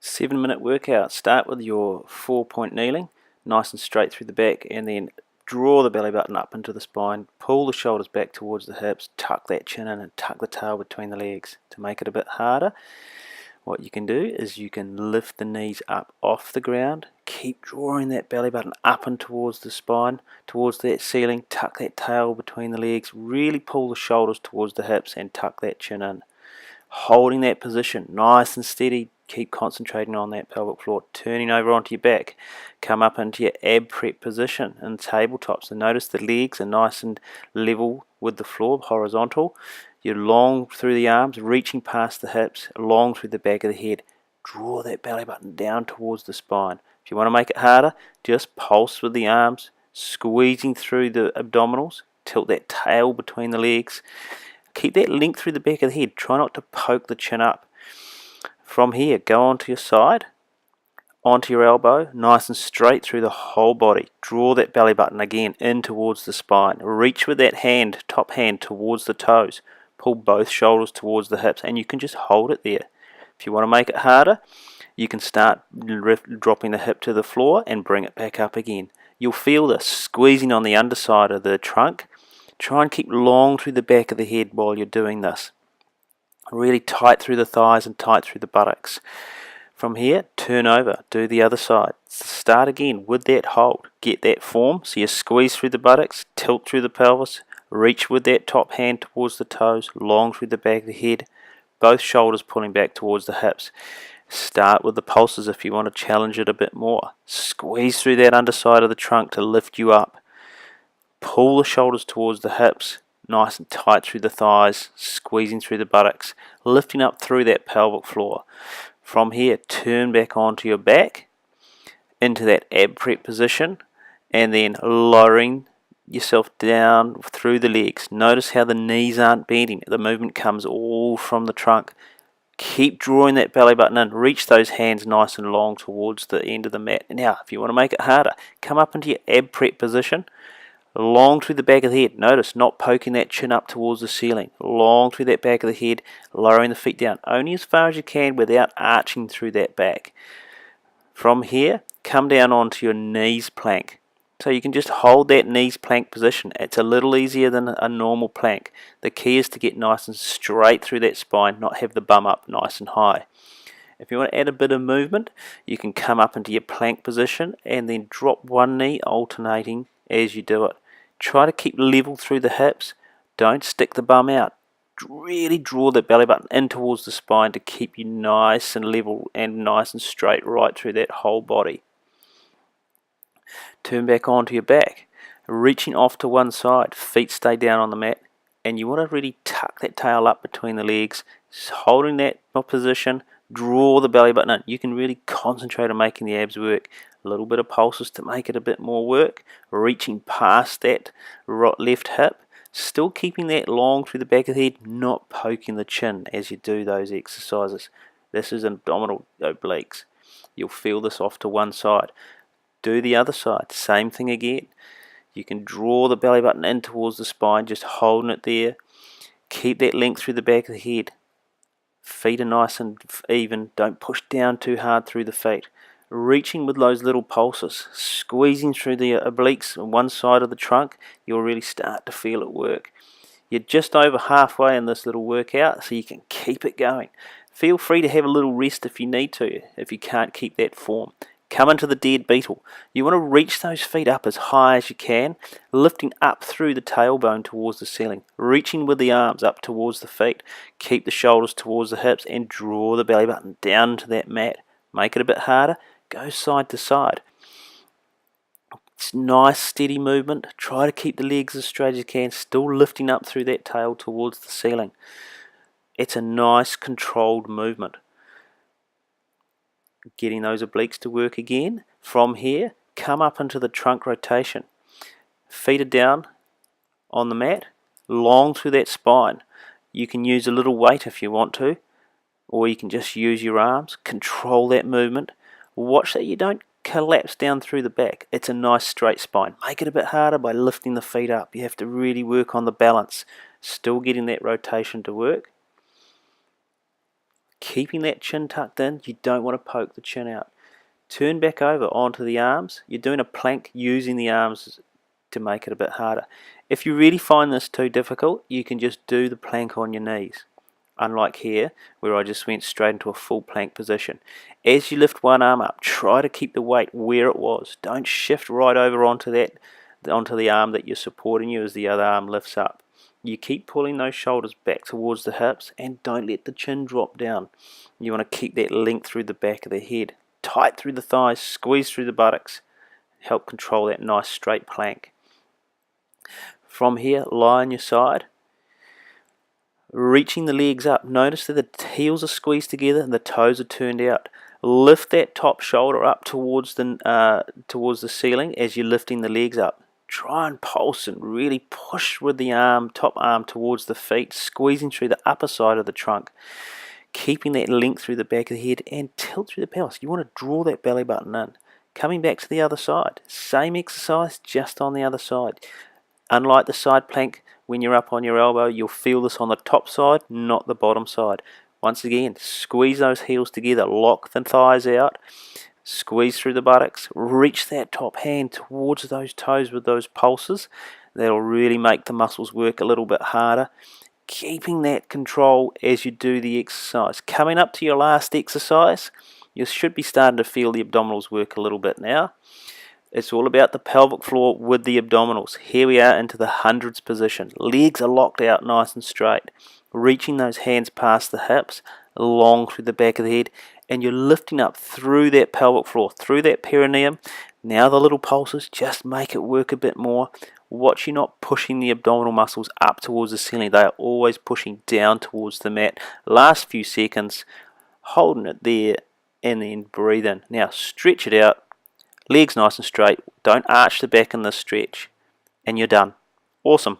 7-minute workout. Start with your 4-point kneeling, nice and straight through the back, and then draw the belly button up into the spine, pull the shoulders back towards the hips, tuck that chin in and tuck the tail between the legs. To make it a bit harder, what you can do is you can lift the knees up off the ground, keep drawing that belly button up and towards the spine, towards that ceiling, tuck that tail between the legs, really pull the shoulders towards the hips and tuck that chin in. Holding that position nice and steady, keep concentrating on that pelvic floor, turning over onto your back, come up into your ab prep position in tabletop. So notice the legs are nice and level with the floor, horizontal. You're long through the arms, reaching past the hips, long through the back of the head. Draw that belly button down towards the spine. If you want to make it harder, just pulse with the arms, squeezing through the abdominals, tilt that tail between the legs. Keep that length through the back of the head. Try not to poke the chin up. From here, go onto your side, onto your elbow, nice and straight through the whole body. Draw that belly button again in towards the spine. Reach with that hand, top hand, towards the toes. Pull both shoulders towards the hips, and you can just hold it there. If you want to make it harder, you can start dropping the hip to the floor and bring it back up again. You'll feel this squeezing on the underside of the trunk. Try and keep long through the back of the head while you're doing this. Really tight through the thighs and tight through the buttocks. From here, turn over, do the other side. Start again with that hold. Get that form, so you squeeze through the buttocks, tilt through the pelvis, reach with that top hand towards the toes, long through the back of the head, both shoulders pulling back towards the hips. Start with the pulses if you want to challenge it a bit more. Squeeze through that underside of the trunk to lift you up. Pull the shoulders towards the hips, nice and tight through the thighs, squeezing through the buttocks, lifting up through that pelvic floor. From here, turn back onto your back, into that ab prep position, and then lowering yourself down through the legs. Notice how the knees aren't bending. The movement comes all from the trunk. Keep drawing that belly button in. Reach those hands nice and long towards the end of the mat. Now, if you want to make it harder, come up into your ab prep position. Long through the back of the head. Notice not poking that chin up towards the ceiling. Long through that back of the head, lowering the feet down only as far as you can without arching through that back. From here, come down onto your knees plank. So you can just hold that knees plank position. It's a little easier than a normal plank. The key is to get nice and straight through that spine, not have the bum up nice and high. If you want to add a bit of movement, you can come up into your plank position and then drop one knee, alternating as you do it. Try to keep level through the hips. Don't stick the bum out. Really draw the belly button in towards the spine to keep you nice and level and nice and straight right through that whole body. Turn back onto your back, reaching off to one side. Feet stay down on the mat, and you want to really tuck that tail up between the legs, holding that position. Draw the belly button in. You can really concentrate on making the abs work. A little bit of pulses to make it a bit more work. Reaching past that left hip. Still keeping that long through the back of the head, not poking the chin as you do those exercises. This is abdominal obliques. You'll feel this off to one side. Do the other side. Same thing again. You can draw the belly button in towards the spine, just holding it there. Keep that length through the back of the head. Feet are nice and even. Don't push down too hard through the feet. Reaching with those little pulses, squeezing through the obliques on one side of the trunk, you'll really start to feel it work. You're just over halfway in this little workout, so you can keep it going. Feel free to have a little rest if you need to, if you can't keep that form. Come into the dead beetle. You want to reach those feet up as high as you can, lifting up through the tailbone towards the ceiling, reaching with the arms up towards the feet. Keep the shoulders towards the hips and draw the belly button down to that mat. Make it a bit harder. Go side to side. It's nice steady movement. Try to keep the legs as straight as you can, still lifting up through that tail towards the ceiling. It's a nice controlled movement. Getting those obliques to work again. From here, come up into the trunk rotation. Feet are down on the mat, long through that spine. You can use a little weight if you want to, or you can just use your arms. Control that movement. Watch that you don't collapse down through the back. It's a nice straight spine. Make it a bit harder by lifting the feet up. You have to really work on the balance. Still getting that rotation to work. keeping that chin tucked in. You don't want to poke the chin out. Turn back over onto the arms. You're doing a plank using the arms to make it a bit harder. If you really find this too difficult, you can just do the plank on your knees. Unlike here, where I just went straight into a full plank position. As you lift one arm up, try to keep the weight where it was. Don't shift right over onto the arm that you're supporting you as the other arm lifts up. You keep pulling those shoulders back towards the hips and don't let the chin drop down. You want to keep that length through the back of the head. Tight through the thighs, squeeze through the buttocks. Help control that nice straight plank. From here, lie on your side. Reaching the legs up. Notice that the heels are squeezed together and the toes are turned out. Lift that top shoulder up towards the ceiling as you're lifting the legs up. Try and pulse and really push with the top arm towards the feet, squeezing through the upper side of the trunk. Keeping that length through the back of the head and tilt through the pelvis. You want to draw that belly button in. Coming back to the other side. Same exercise, just on the other side. Unlike the side plank, when you're up on your elbow, you'll feel this on the top side, not the bottom side. Once again, squeeze those heels together, lock the thighs out, squeeze through the buttocks, reach that top hand towards those toes with those pulses. That'll really make the muscles work a little bit harder. Keeping that control as you do the exercise. Coming up to your last exercise, you should be starting to feel the abdominals work a little bit now. It's all about the pelvic floor with the abdominals. Here we are into the hundreds position. Legs are locked out nice and straight. Reaching those hands past the hips, long through the back of the head, and you're lifting up through that pelvic floor, through that perineum. Now the little pulses, just make it work a bit more. Watch you not pushing the abdominal muscles up towards the ceiling. They are always pushing down towards the mat. Last few seconds, holding it there, and then breathe in. Now stretch it out. Legs nice and straight. Don't arch the back in this stretch. And you're done. Awesome.